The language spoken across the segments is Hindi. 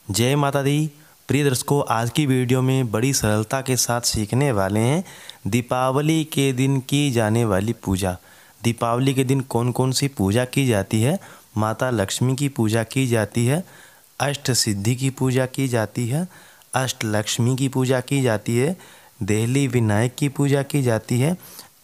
जय माता दी। प्रिय दर्शकों, आज की वीडियो में बड़ी सरलता के साथ सीखने वाले हैं दीपावली के दिन की जाने वाली पूजा। दीपावली के दिन कौन कौन सी पूजा की जाती है? माता लक्ष्मी की पूजा की जाती है, अष्ट सिद्धि की पूजा की जाती है, अष्ट लक्ष्मी की पूजा की जाती है, देहली विनायक की पूजा की जाती है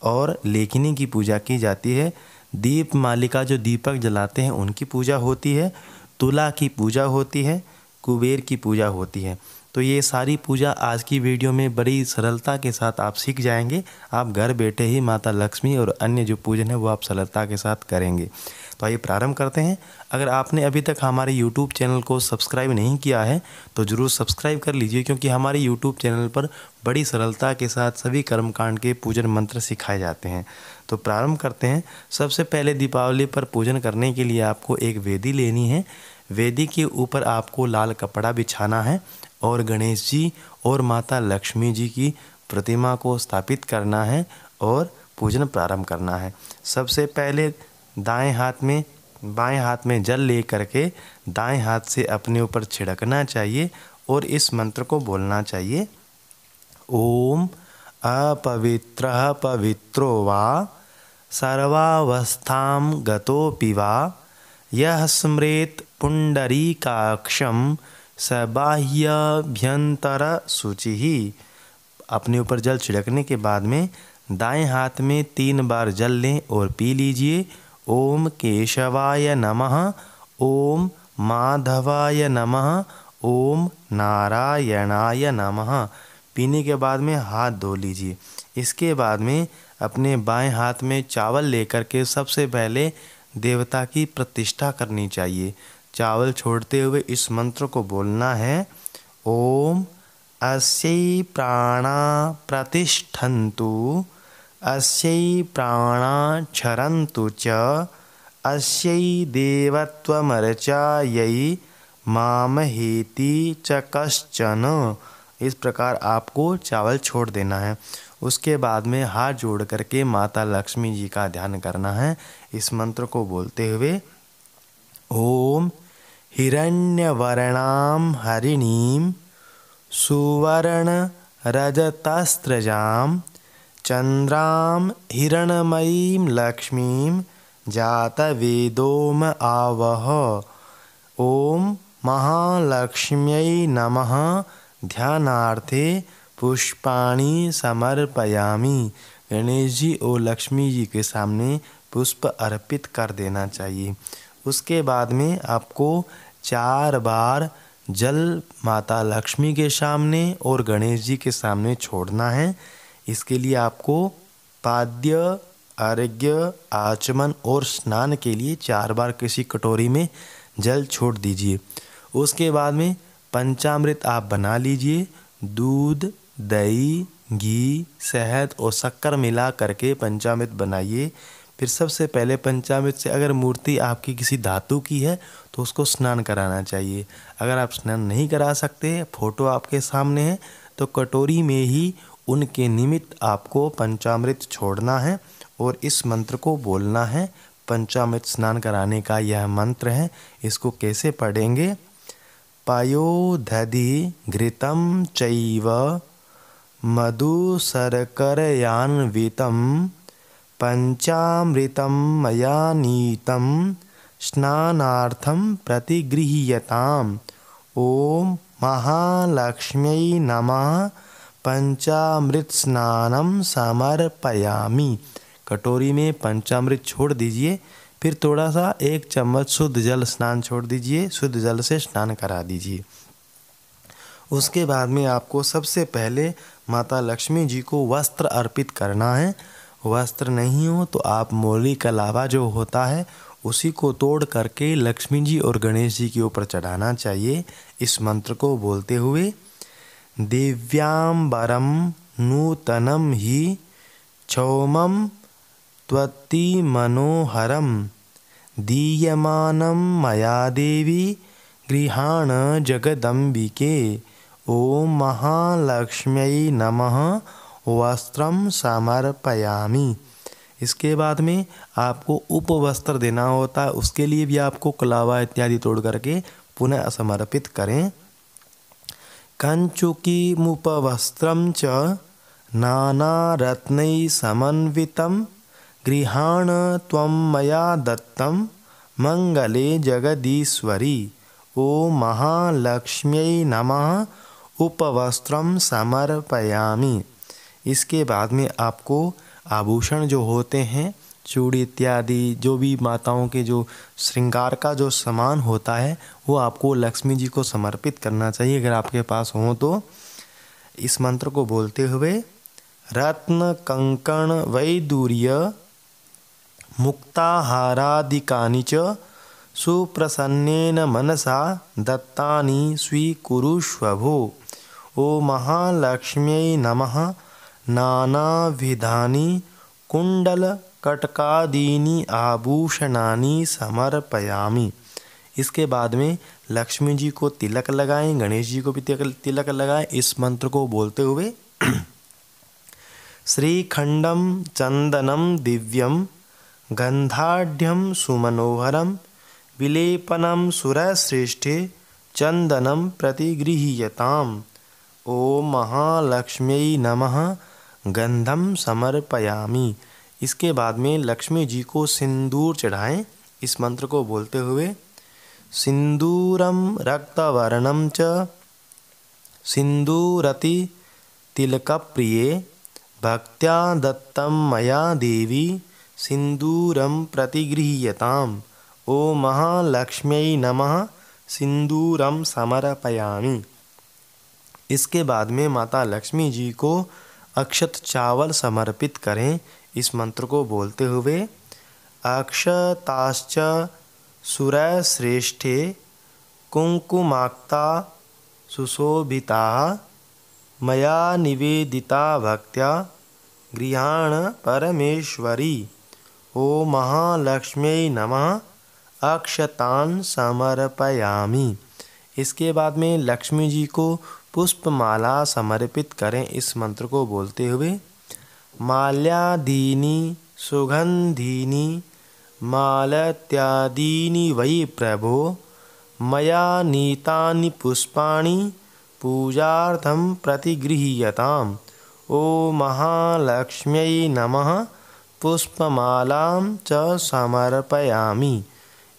और लेखनी की पूजा की जाती है। दीप मालिका जो दीपक जलाते हैं उनकी पूजा होती है, तुला की पूजा होती है, कुबेर की पूजा होती है। तो ये सारी पूजा आज की वीडियो में बड़ी सरलता के साथ आप सीख जाएंगे। आप घर बैठे ही माता लक्ष्मी और अन्य जो पूजन है वो आप सरलता के साथ करेंगे। तो आइए प्रारंभ करते हैं। अगर आपने अभी तक हमारे YouTube चैनल को सब्सक्राइब नहीं किया है तो ज़रूर सब्सक्राइब कर लीजिए, क्योंकि हमारे YouTube चैनल पर बड़ी सरलता के साथ सभी कर्मकांड के पूजन मंत्र सिखाए जाते हैं। तो प्रारंभ करते हैं। सबसे पहले दीपावली पर पूजन करने के लिए आपको एक वेदी लेनी है। वेदी के ऊपर आपको लाल कपड़ा बिछाना है और गणेश जी और माता लक्ष्मी जी की प्रतिमा को स्थापित करना है और पूजन प्रारंभ करना है। सबसे पहले बाएं हाथ में जल ले करके दाएं हाथ से अपने ऊपर छिड़कना चाहिए और इस मंत्र को बोलना चाहिए। ओम अपवित्रः पवित्रो वा सर्वावस्थां गतोऽपि वा यः स्मरेत् पुंडरीकाक्षं स बाह्याभ्यंतर शुचिः। अपने ऊपर जल छिड़कने के बाद में दाएं हाथ में 3 बार जल लें और पी लीजिए। ओम केशवाय नमः, ओम माधवाय नमः, ओम नारायणाय नमः। पीने के बाद में हाथ धो लीजिए। इसके बाद में अपने बाएं हाथ में चावल लेकर के सबसे पहले देवता की प्रतिष्ठा करनी चाहिए। चावल छोड़ते हुए इस मंत्र को बोलना है। ओम अस्यै प्राणा प्रतिष्ठन्तु, अस्यै प्राणा क्षरन्तु च, अस्यै देवत्वमर्चायै मामहेति च कश्चन। इस प्रकार आपको चावल छोड़ देना है। उसके बाद में हाथ जोड़ करके माता लक्ष्मी जी का ध्यान करना है इस मंत्र को बोलते हुए। ओम हिरण्यवर्णां हरिणीं सुवर्ण रजतस्रजां चंद्रां हिरणमयीं लक्ष्मीं जातवेदोम आवह। ओम महालक्ष्म्यै नमः। ध्यानार्थे पुष्पाणि समर्पयामि। गणेश जी और लक्ष्मी जी के सामने पुष्प अर्पित कर देना चाहिए। उसके बाद में आपको 4 बार जल माता लक्ष्मी के सामने और गणेश जी के सामने छोड़ना है। इसके लिए आपको पाद्य, अर्घ्य, आचमन और स्नान के लिए 4 बार किसी कटोरी में जल छोड़ दीजिए। उसके बाद में पंचामृत आप बना लीजिए। दूध, दही, घी, शहद और शक्कर मिला करके पंचामृत बनाइए। फिर सबसे पहले पंचामृत से अगर मूर्ति आपकी किसी धातु की है तो उसको स्नान कराना चाहिए। अगर आप स्नान नहीं करा सकते, फोटो आपके सामने है, तो कटोरी में ही उनके निमित्त आपको पंचामृत छोड़ना है और इस मंत्र को बोलना है। पंचामृत स्नान कराने का यह मंत्र है। इसको कैसे पढ़ेंगे? पयोदधि घृतं चैव मधुशर्करयान्वितं पंचामृतं मया नीतं स्नानार्थं प्रतिगृह्यताम्। ओम महालक्ष्म्यै नमः। पंचामृत स्नानं समर्पयामि। कटोरी में पंचामृत छोड़ दीजिए। फिर थोड़ा सा 1 चम्मच शुद्ध जल स्नान छोड़ दीजिए। शुद्ध जल से स्नान करा दीजिए। उसके बाद में आपको सबसे पहले माता लक्ष्मी जी को वस्त्र अर्पित करना है। वस्त्र नहीं हो तो आप मोली का लावा जो होता है उसी को तोड़ करके लक्ष्मी जी और गणेश जी के ऊपर चढ़ाना चाहिए इस मंत्र को बोलते हुए। दिव्यांबरं नूतनं हि क्षौमं त्वत्ति मनोहरं दीयमानं मया देवी गृहाण जगदम्बिके। ओम महालक्ष्म्यै नमः। वस्त्रं समर्पयामि। इसके बाद में आपको उपवस्त्र देना होता है। उसके लिए भी आपको कलावा इत्यादि तोड़ करके पुनः समर्पित करें। कंचुकीमुपवस्त्रं च नानारत्नैः समन्वितं गृहाण त्वं मया दत्तं मंगले जगदीश्वरी। ओम महालक्ष्म्यै नमः उपवस्त्रं समर्पयामि। इसके बाद में आपको आभूषण जो होते हैं, चूड़ी इत्यादि, जो भी माताओं के जो श्रृंगार का जो सामान होता है वो आपको लक्ष्मी जी को समर्पित करना चाहिए अगर आपके पास हो तो। इस मंत्र को बोलते हुए रत्न कंकण वैदूर्य मुक्ताहारादिकानि च सुप्रसन्नेन मनसा दत्तानि स्वीकुरुष्व भो। ओम महालक्ष्म्यै नमः नानाविधानि कुंडलकटकादीनि आभूषणानि समर्पयामि। इसके बाद में लक्ष्मी जी को तिलक लगाएं, गणेश जी को भी तिलक लगाएं। इस मंत्र को बोलते हुए श्रीखंडम चंदनम दिव्यम गंधाढ़्यम सुमनोहरम विलेपनम सुरश्रेष्ठे चंदनम प्रतिगृह्यताम्। ओम महालक्ष्म्यै नमः गंधम समर्पयामि। इसके बाद में लक्ष्मी जी को सिंदूर चढ़ाएं। इस मंत्र को बोलते हुए सिंदूरम रक्तवर्णम च सिंदूरति तिलकप्रिये भक्त्या दत्तं मया देवी सिंदूरम प्रतिगृह्यताम्। ओम महालक्ष्म्यै नमः सिंदूरम समर्पयामि। इसके बाद में माता लक्ष्मी जी को अक्षत चावल समर्पित करें। इस मंत्र को बोलते हुए अक्षताश्च सुरश्रेष्ठे कुंकुमाक्ता सुशोभिता मया निवेदिता भक्त्या गृहाण परमेश्वरी। ओम महालक्ष्म्यै नमः अक्षतान् समर्पयामि। इसके बाद में लक्ष्मी जी को पुष्पमाला समर्पित करें। इस मंत्र को बोलते हुए माल्यादीनि सुगंधीनि मालत्यादीनि वै प्रभो मया नीतानि पुष्पाणि पूजार्थं प्रतिगृह्यताम्। ओम महालक्ष्म्यै नमः पुष्पमालां च समर्पयामि।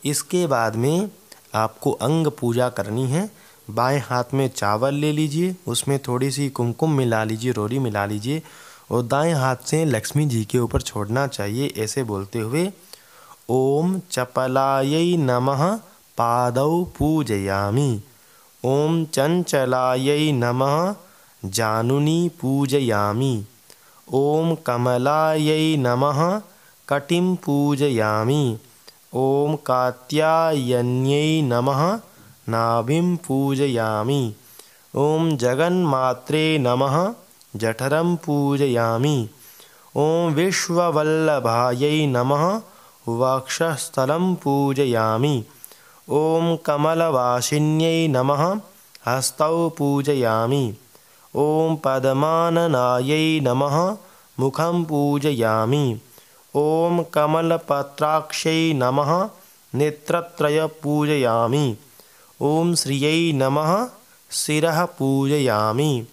इसके बाद में आपको अंग पूजा करनी है। बाएं हाथ में चावल ले लीजिए, उसमें थोड़ी सी कुमकुम मिला लीजिए, रोरी मिला लीजिए और दाएं हाथ से लक्ष्मी जी के ऊपर छोड़ना चाहिए। ऐसे बोलते हुए ओम चपलायै नमः पादौ पूजयामि। ओम चंचलायै नमः जानुनी पूजयामि। ओम कमलायै नमः कटिं पूजयामि। ओम कात्यायन्यै नमः नाभिं पूजयामि। ओम जगन्मात्रे नमः जठरं पूजयामि। ओम विश्ववल्लभायै नमः वक्षस्थलं पूजयामि। ओम कमलवासिन्यै नमः हस्तौ पूजयामि। ओम पद्माननायै नमः मुखं पूजयामि। ओम कमलपत्राक्षै नमः नेत्रत्रय पूजयामि। ओम श्रियै नमः शिरः पूजयामि।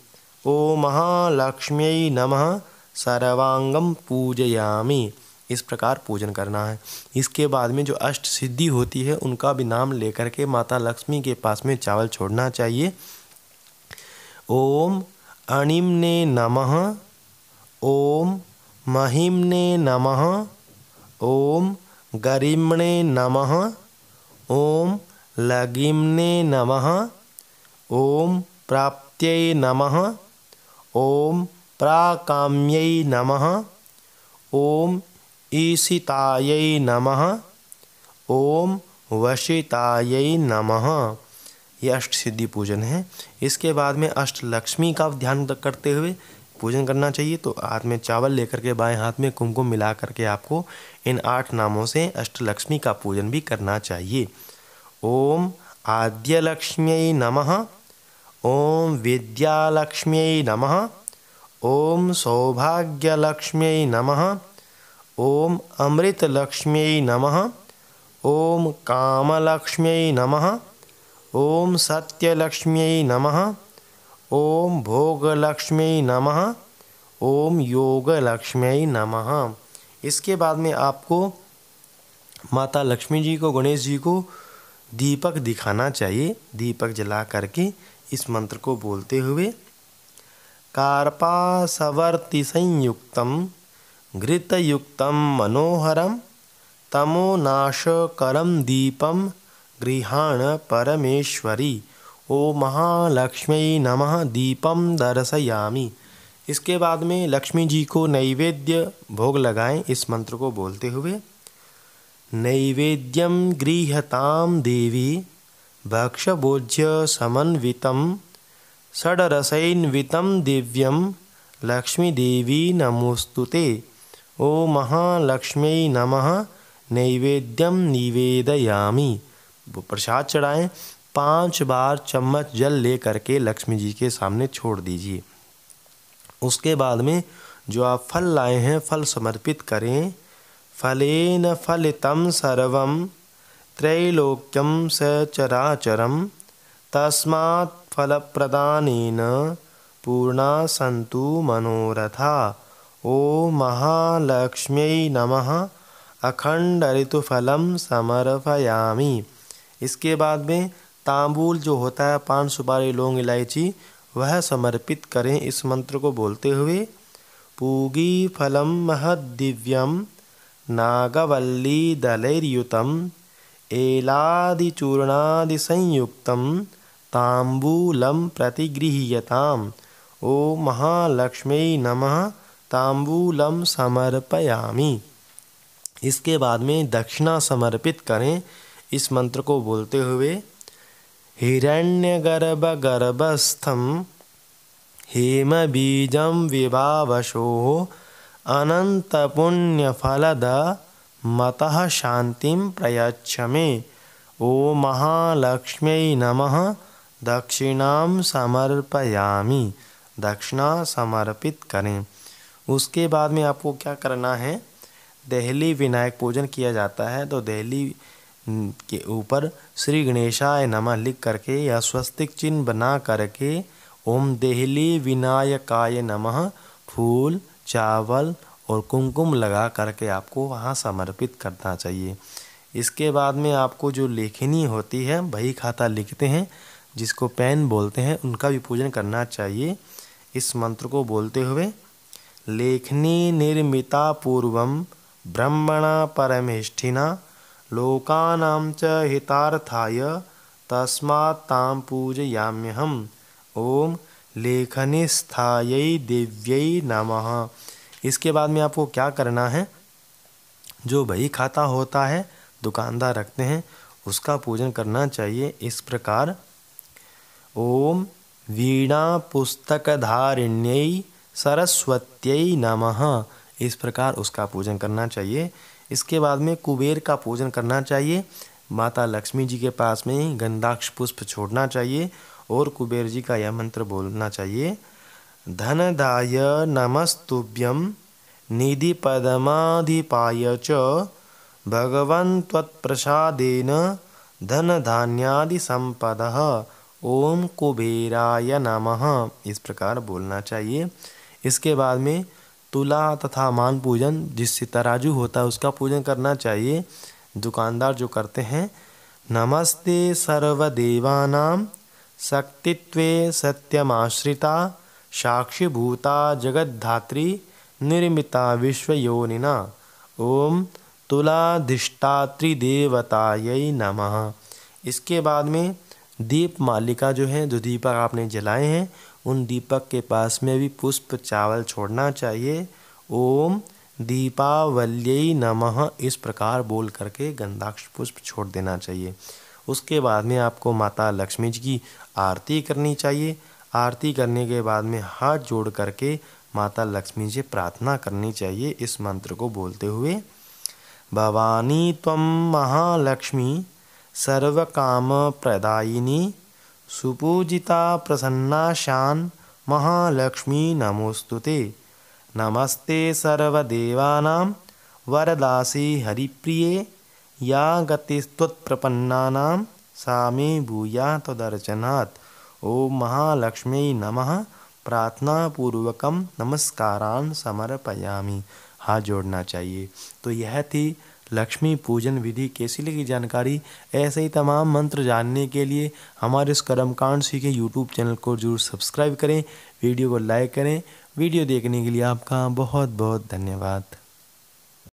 ओम महालक्ष्म्यै नमः सर्वांगं पूजयामि। इस प्रकार पूजन करना है। इसके बाद में जो अष्ट सिद्धि होती है उनका भी नाम लेकर के माता लक्ष्मी के पास में चावल छोड़ना चाहिए। ओम अणिम्ने नमः। ओम महिम्ने नमः। ओम गरिम्णे नमः। ओम लगिम्ने नमः। ओम प्राप्त्यै नमः। ओम प्राकाम्यै नमः। ओम ईशितायै नमः। ओम वशितायै नमः। ये अष्ट सिद्धि पूजन है। इसके बाद में अष्ट लक्ष्मी का ध्यान करते हुए पूजन करना चाहिए। तो हाथ में चावल लेकर के बाएं हाथ में कुमकुम मिला करके आपको इन 8 नामों से अष्ट लक्ष्मी का पूजन भी करना चाहिए। ओम आद्यलक्ष्म्यै नमः। ओम विद्यालक्ष्म्यै नमः। ओम सौभाग्यलक्ष्म्यै नमः। ओम अमृतलक्ष्म्यै नमः। ओम कामलक्ष्म्यै नमः। ओम सत्यलक्ष्म्यै नमः। ओम भोगलक्ष्म्यै नमः, ओम योगलक्ष्म्यै नमः। इसके बाद में आपको माता लक्ष्मी जी को, गणेश जी को दीपक दिखाना चाहिए। दीपक जला करके इस मंत्र को बोलते हुए कार्पासवर्ति संयुक्तम घृतयुक्तम मनोहरम तमोनाशकरम दीपम गृहाण परमेश्वरी। ओम महालक्ष्म्यै नमः, दीपम दर्शयामि। इसके बाद में लक्ष्मी जी को नैवेद्य भोग लगाएं इस मंत्र को बोलते हुए नैवेद्यम गृह्यतां देवी भक्षभोज्य समन्वितं षड्रसैन्वितं दिव्यं लक्ष्मी देवी नमोस्तुते। ओम महालक्ष्म्यै नमः, नैवेद्यम निवेदयामि। प्रसाद चढ़ाएं, 5 बार चम्मच जल ले करके लक्ष्मी जी के सामने छोड़ दीजिए। उसके बाद में जो आप फल लाए हैं फल समर्पित करें। फलेन फलितं सर्वं त्रैलोक्यं सचराचरं तस्मात् फलप्रदानेन पूर्णा सन्तु मनोरथा। ओम महालक्ष्म्यै नमः, अखंड ऋतुफलम समर्पयामि। इसके बाद में तांबूल जो होता है, पान सुपारी लौंग इलायची, वह समर्पित करें इस मंत्र को बोलते हुए पूगी फलम महद्दिव्यम नागवल्ली दलैर्युतम एलादिचूर्णादि संयुक्तम तांबूलम प्रतिगृह्यताम्। ओम महालक्ष्म्यै नमः, तांबूलम समर्पयामि। इसके बाद में दक्षिणा समर्पित करें इस मंत्र को बोलते हुए हिरण्यगर्भगर्भस्थं हेमबीजं विभावशोः अनन्तपुण्यफलद मतः शान्तिं प्रयच्छ मे। ओम महालक्ष्म्यै नमः, दक्षिणां समर्पयामि। दक्षिणा समर्पित करें। उसके बाद में आपको क्या करना है, देहली विनायक पूजन किया जाता है तो देहली के ऊपर श्री गणेशाय नमः लिख करके या स्वस्तिक चिन्ह बना करके ओम देहली विनायकाय नमः फूल, चावल और कुमकुम लगा करके आपको वहाँ समर्पित करना चाहिए। इसके बाद में आपको जो लेखनी होती है, बही खाता लिखते हैं जिसको पेन बोलते हैं, उनका भी पूजन करना चाहिए। इस मंत्र को बोलते हुए लेखनी निर्मिता पूर्वं ब्रह्मणा परमेष्ठिना लोकानां च हितार्थाय तस्मात् तां पूजयाम्यहम्। ओम लेखनिस्थायै दिव्यै नमः। इसके बाद में आपको क्या करना है, जो बही खाता होता है दुकानदार रखते हैं उसका पूजन करना चाहिए इस प्रकार ओम वीणा पुस्तकधारिण्यै सरस्वत्यै नमः। इस प्रकार उसका पूजन करना चाहिए। इसके बाद में कुबेर का पूजन करना चाहिए। माता लक्ष्मी जी के पास में गंधाक्ष पुष्प छोड़ना चाहिए और कुबेर जी का यह मंत्र बोलना चाहिए धनदाय नमस्तुभ्यं निधि पदमाधिपाय च भगवन् त्वत्प्रसादेन धन धान्यादि संपदः। ओम कुबेराय नमः। इस प्रकार बोलना चाहिए। इसके बाद में तुला तथा मान पूजन, जिससे तराजू होता है उसका पूजन करना चाहिए। दुकानदार जो करते हैं नमस्ते सर्वदेवानां शक्तित्वे सत्यमाश्रिता साक्षीभूता जगद्धात्री निर्मिता विश्वयोनिना। ओम तुलाधिष्ठात्री देवतायै नमः। इसके बाद में दीप मालिका जो है, जो दीपक आपने जलाए हैं उन दीपक के पास में भी पुष्प चावल छोड़ना चाहिए। ओम दीपावल्यै नमः। इस प्रकार बोल करके गंधाक्ष पुष्प छोड़ देना चाहिए। उसके बाद में आपको माता लक्ष्मी जी की आरती करनी चाहिए। आरती करने के बाद में हाथ जोड़ करके माता लक्ष्मी से प्रार्थना करनी चाहिए इस मंत्र को बोलते हुए भवानी त्वं महालक्ष्मी सर्वकाम प्रदायिनी सुपूजिता प्रसन्ना शान महालक्ष्मी नमोस्तुते। नमस्ते सर्वदेवानां वरदासी हरिप्रिये या गतिस्त्वत्प्रपन्नानां सा मे भूयात् त्वदर्चनात्। ओम महालक्ष्मी नमः प्रार्थना पूर्वकम नमस्कारान् समर्पयामि। हाथ जोड़ना चाहिए। तो यह थी लक्ष्मी पूजन विधि। कैसी लगी जानकारी? ऐसे ही तमाम मंत्र जानने के लिए हमारे इस कर्मकांड सीखे यूट्यूब चैनल को जरूर सब्सक्राइब करें, वीडियो को लाइक करें। वीडियो देखने के लिए आपका बहुत बहुत धन्यवाद।